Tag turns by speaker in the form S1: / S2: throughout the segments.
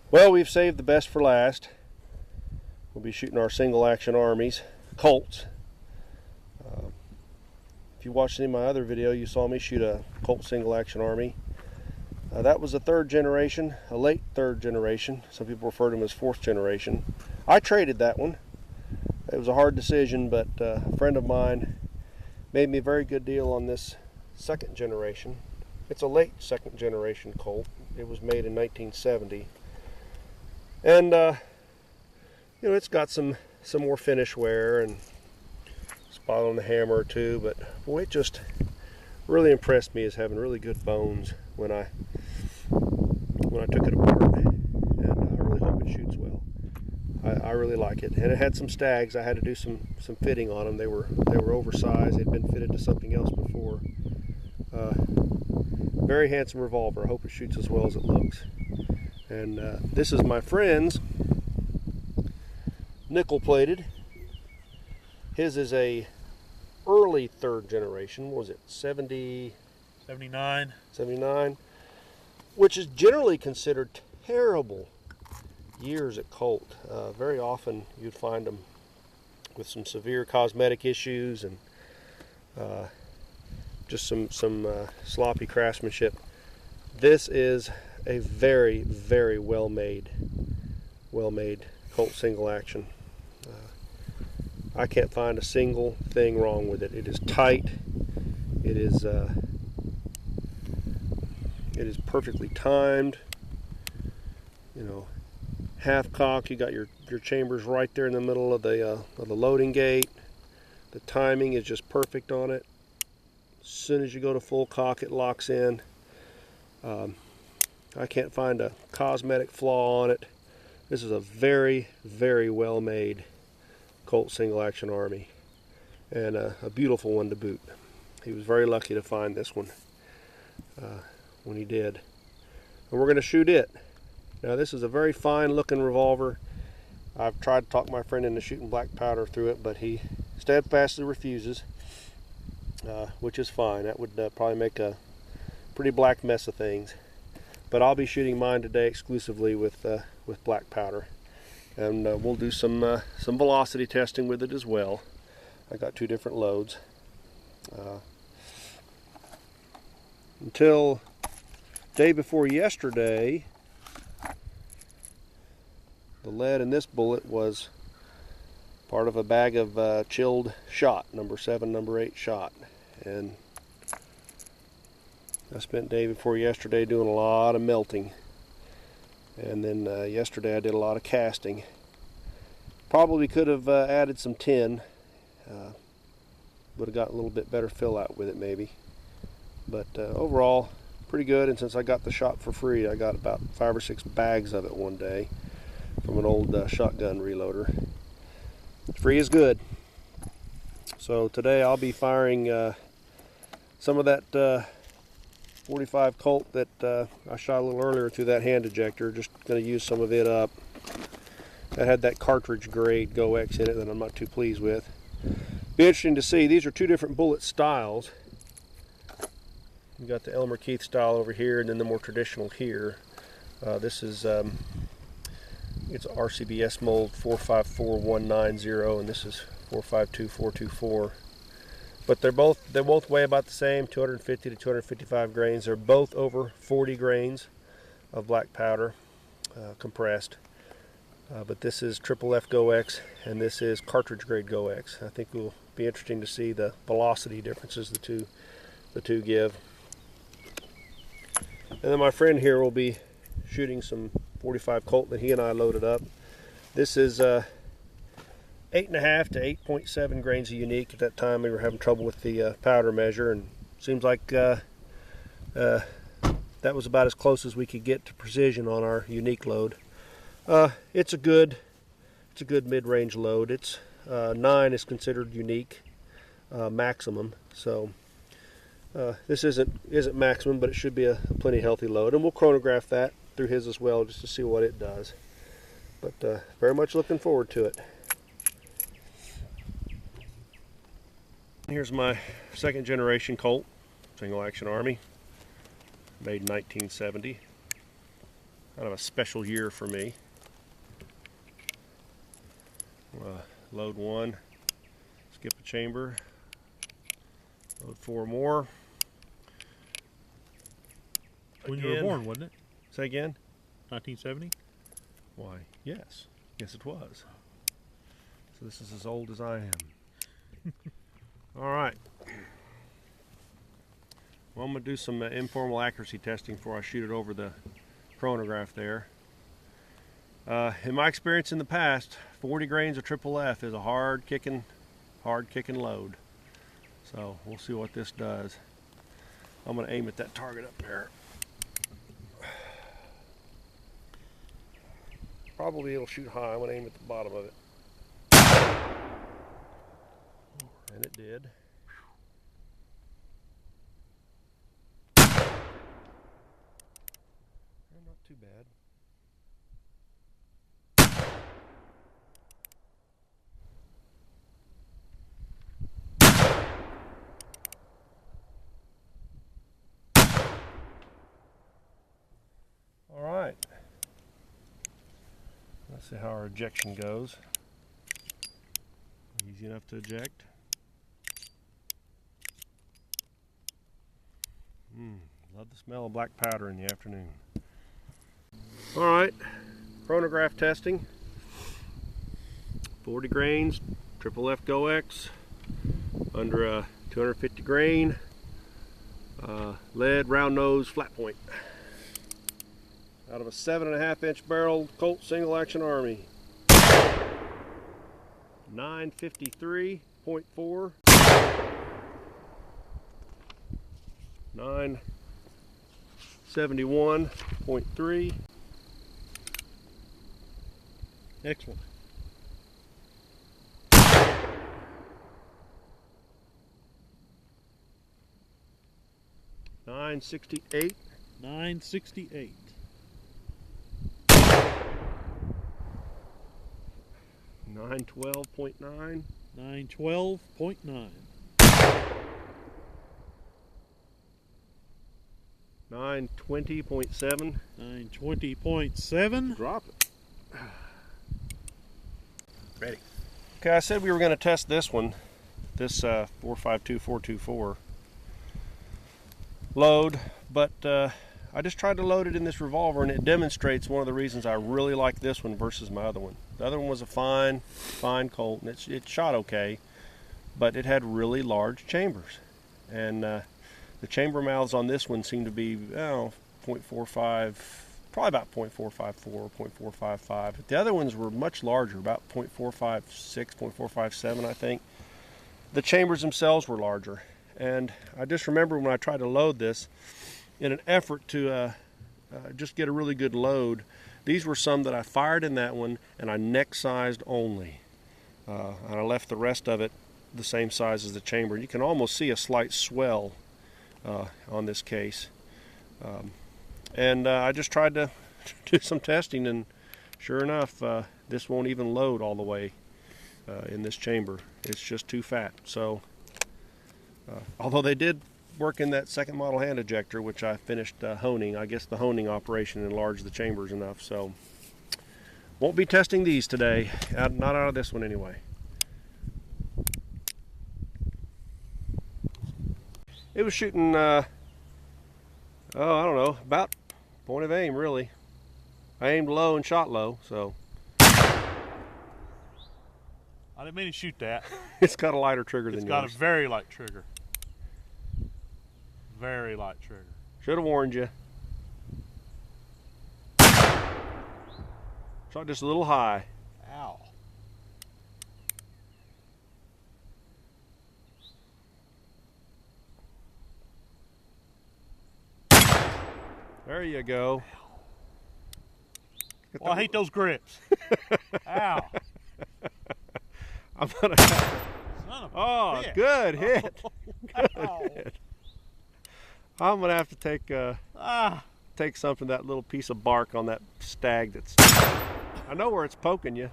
S1: Well, we've saved the best for last. We'll be shooting our single action armies, Colts. If you watched any of my other video, you saw me shoot a Colt single action army. That was a third generation, a late third generation. Some people refer to them as fourth generation. I traded that one. It was a hard decision, but a friend of mine made me a very good deal on this second generation. It's a late second generation Colt. It was made in 1970. And it's got some more finish wear and spot on the hammer or two, but boy, it just really impressed me as having really good bones when I took it apart, and I really hope it shoots well. I really like it, and it had some stags. I had to do some fitting on them. They were oversized. They'd been fitted to something else before. Very handsome revolver. I hope it shoots as well as it looks. And this is my friend's nickel plated. His is a early third generation. What was it,
S2: 79,
S1: which is generally considered terrible years at Colt. Very often you'd find them with some severe cosmetic issues and just some sloppy craftsmanship. This is a very, very well made Colt single action. I can't find a single thing wrong with it. It is tight. It is perfectly timed. Half cock. You got your chambers right there in the middle of the loading gate. The timing is just perfect on it. As soon as you go to full cock, it locks in. I can't find a cosmetic flaw on it. This is a very, very well made Colt single action army, and a beautiful one to boot. He was very lucky to find this one when he did. And we're going to shoot it. Now, this is a very fine looking revolver. I've tried to talk my friend into shooting black powder through it, but he steadfastly refuses, which is fine. That would probably make a pretty black mess of things. But I'll be shooting mine today exclusively with black powder, and we'll do some velocity testing with it as well. I got two different loads. Until day before yesterday, the lead in this bullet was part of a bag of chilled shot, number 7, number 8 shot, and I spent day before yesterday doing a lot of melting, and then yesterday I did a lot of casting. Probably could have added some tin. Would have got a little bit better fill out with it maybe, but overall pretty good. And since I got the shot for free, I got about 5 or 6 bags of it one day from an old shotgun reloader. Free is good. So today I'll be firing some of that 45 Colt that I shot a little earlier through that hand ejector. Just going to use some of it up. That had that cartridge grade GoX in it that I'm not too pleased with. Be interesting to see. These are two different bullet styles. You got the Elmer Keith style over here, and then the more traditional here. This is it's RCBS mold 454190, and this is 452424. But they both weigh about the same, 250 to 255 grains. They're both over 40 grains of black powder, compressed. But this is triple F GoX, and this is cartridge grade GoX. I think it will be interesting to see the velocity differences the two give. And then my friend here will be shooting some 45 Colt that he and I loaded up. This is 8.5 to 8.7 grains of unique. At that time we were having trouble with the powder measure, and it seems like that was about as close as we could get to precision on our unique load. It's a good mid-range load. It's 9 is considered unique maximum, so this isn't maximum, but it should be a plenty healthy load, and we'll chronograph that through his as well just to see what it does. But very much looking forward to it. Here's my second generation Colt single action army, made in 1970. kind of a special year for me. Load 1, skip a chamber, load 4 more.
S2: When you were born, wasn't it?
S1: Say again?
S2: 1970?
S1: Why, yes. Yes, it was. So this is as old as I am. All right. Well, I'm going to do some informal accuracy testing before I shoot it over the chronograph there. In my experience in the past, 40 grains of triple F is a hard kicking load. So we'll see what this does. I'm going to aim at that target up there. Probably it'll shoot high. I'm going to aim at the bottom of it. And it did. Not too bad. All right. Let's see how our ejection goes. Easy enough to eject. Love the smell of black powder in the afternoon. All right, chronograph testing. 40 grains, triple F GoX, under a 250 grain, lead round nose flat point. Out of a 7.5 inch barrel Colt single action Army. 953.4. 971.3.
S2: Excellent.
S1: $968.
S2: 968.
S1: 912.9.
S2: 912.9.
S1: 920.7.
S2: 920.7.
S1: Drop it. Ready. Okay, I said we were going to test this one, this 452424 load, but I just tried to load it in this revolver, and it demonstrates one of the reasons I really like this one versus my other one. The other one was a fine Colt, and it shot okay, but it had really large chambers, and the chamber mouths on this one seem to be 0.45, probably about 0.454, 0.455. But the other ones were much larger, about 0.456, 0.457, I think. The chambers themselves were larger, and I just remember when I tried to load this, in an effort to just get a really good load, these were some that I fired in that one, and I neck sized only. And I left the rest of it the same size as the chamber. You can almost see a slight swell on this case. And I just tried to do some testing, and sure enough, this won't even load all the way in this chamber. It's just too fat. So, although they did work in that second model hand ejector, which I finished honing, I guess the honing operation enlarged the chambers enough. So, won't be testing these today. Not out of this one anyway. It was shooting, I don't know, about point of aim, really. I aimed low and shot low, so.
S2: I didn't mean to shoot that.
S1: It's got a lighter trigger than yours.
S2: It's got a very light trigger. Very light trigger.
S1: Should have warned you. Shot just a little high.
S2: Ow.
S1: There you go.
S2: Well, I hate those grips. Ow.
S1: I'm gonna. Oh, good hit. Good hit. I'm gonna have to take something, that little piece of bark on that stag that's. I know where it's poking you.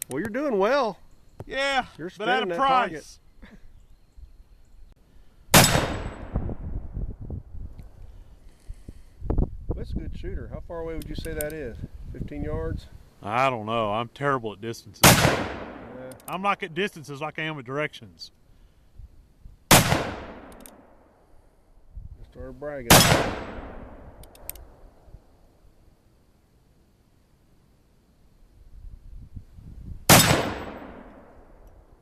S1: Well, you're doing well.
S2: Yeah,
S1: You're
S2: but at a
S1: that
S2: price.
S1: target. a good shooter. How far away would you say that is? 15 yards?
S2: I don't know. I'm terrible at distances. I'm like at distances like I am at directions.
S1: Started bragging.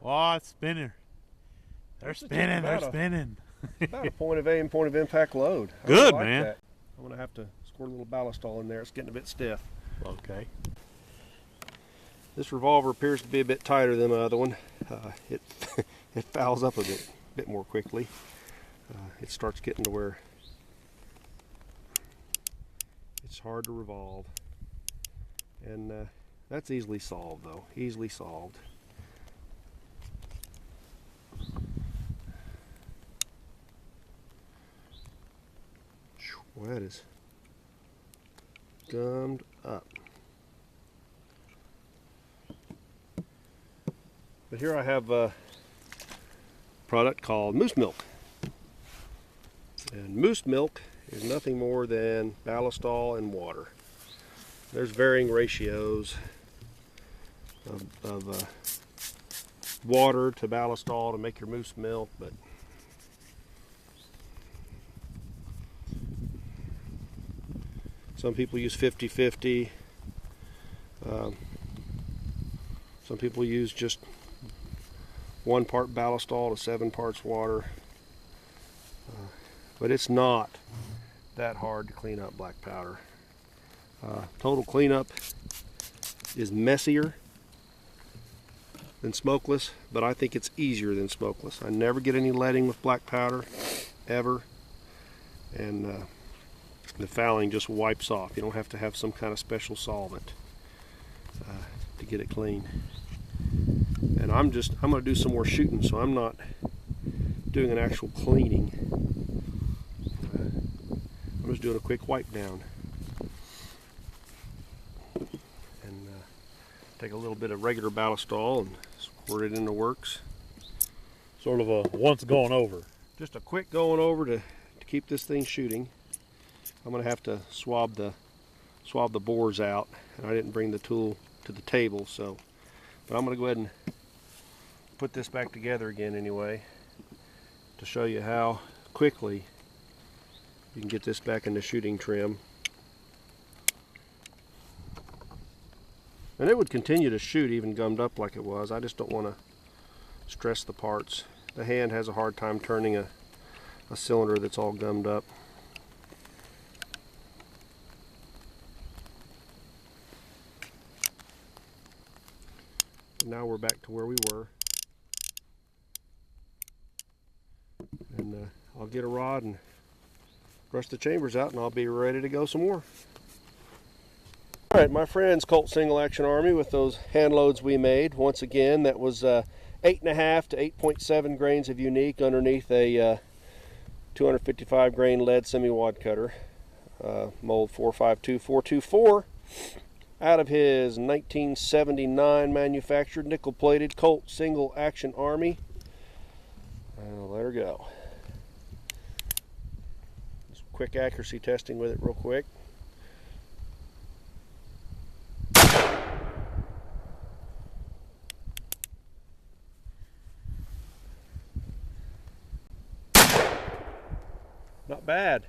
S2: Oh, it's spinning. They're spinning. They're spinning.
S1: About a point of aim, point of impact load.
S2: Good,
S1: like
S2: man.
S1: That. I'm going to have to squirt a little ballast all in there. It's getting a bit stiff.
S2: Okay.
S1: This revolver appears to be a bit tighter than the other one. It fouls up a bit more quickly. It starts getting to where it's hard to revolve. And that's easily solved though. Easily solved. Well, that is gummed up. But here I have a product called moose milk. And moose milk is nothing more than ballistol and water. There's varying ratios of water to ballistol to make your moose milk, but some people use 50-50. Some people use just 1 part ballistol to 7 parts water. But it's not that hard to clean up black powder. Total cleanup is messier than smokeless, but I think it's easier than smokeless. I never get any leading with black powder, ever. And the fouling just wipes off. You don't have to have some kind of special solvent to get it clean. And I'm going to do some more shooting, so I'm not doing an actual cleaning. I'm just doing a quick wipe down. And take a little bit of regular ballistol and squirt it in the works.
S2: Sort of a once going over.
S1: Just a quick going over to keep this thing shooting. I'm going to have to swab the bores out, and I didn't bring the tool to the table, so but I'm going to go ahead and put this back together again anyway to show you how quickly you can get this back into shooting trim. And it would continue to shoot even gummed up like it was. I just don't want to stress the parts. The hand has a hard time turning a cylinder that's all gummed up. Now we're back to where we were. And I'll get a rod and brush the chambers out, and I'll be ready to go some more. Alright, my friends, Colt Single Action Army, with those hand loads we made. Once again, that was 8.5 to 8.7 grains of unique underneath a 255 grain lead semi-wad cutter, mold 452424, out of his 1979 manufactured nickel-plated Colt Single Action Army. I'll let her go. Just quick accuracy testing with it real quick. Not bad.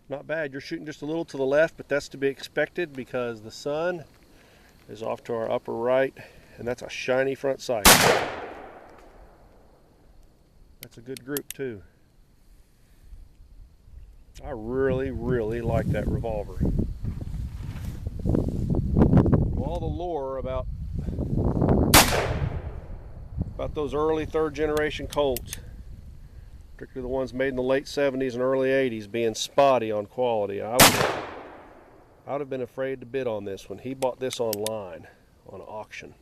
S1: Not bad. You're shooting just a little to the left, but that's to be expected because the sun is off to our upper right, and that's a shiny front sight. That's a good group too. I really, really like that revolver. All the lore about those early 3rd generation Colts, particularly the ones made in the late 70s and early 80s, being spotty on quality. I would have been afraid to bid on this one. He bought this online on auction,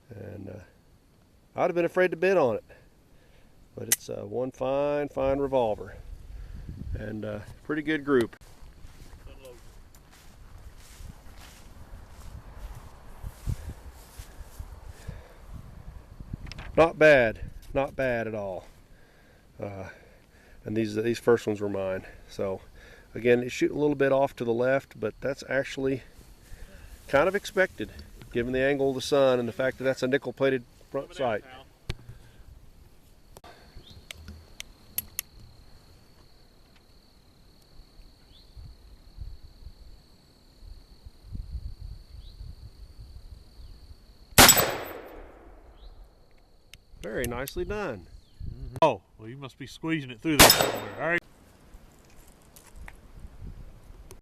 S1: and I'd have been afraid to bid on it. But it's one fine revolver, and pretty good group. Not bad at all. And these first ones were mine, so Again, it's shooting a little bit off to the left, but that's actually kind of expected, given the angle of the sun and the fact that that's a nickel-plated front sight. Very nicely done.
S2: Oh, well, you must be squeezing it through there somewhere. All right.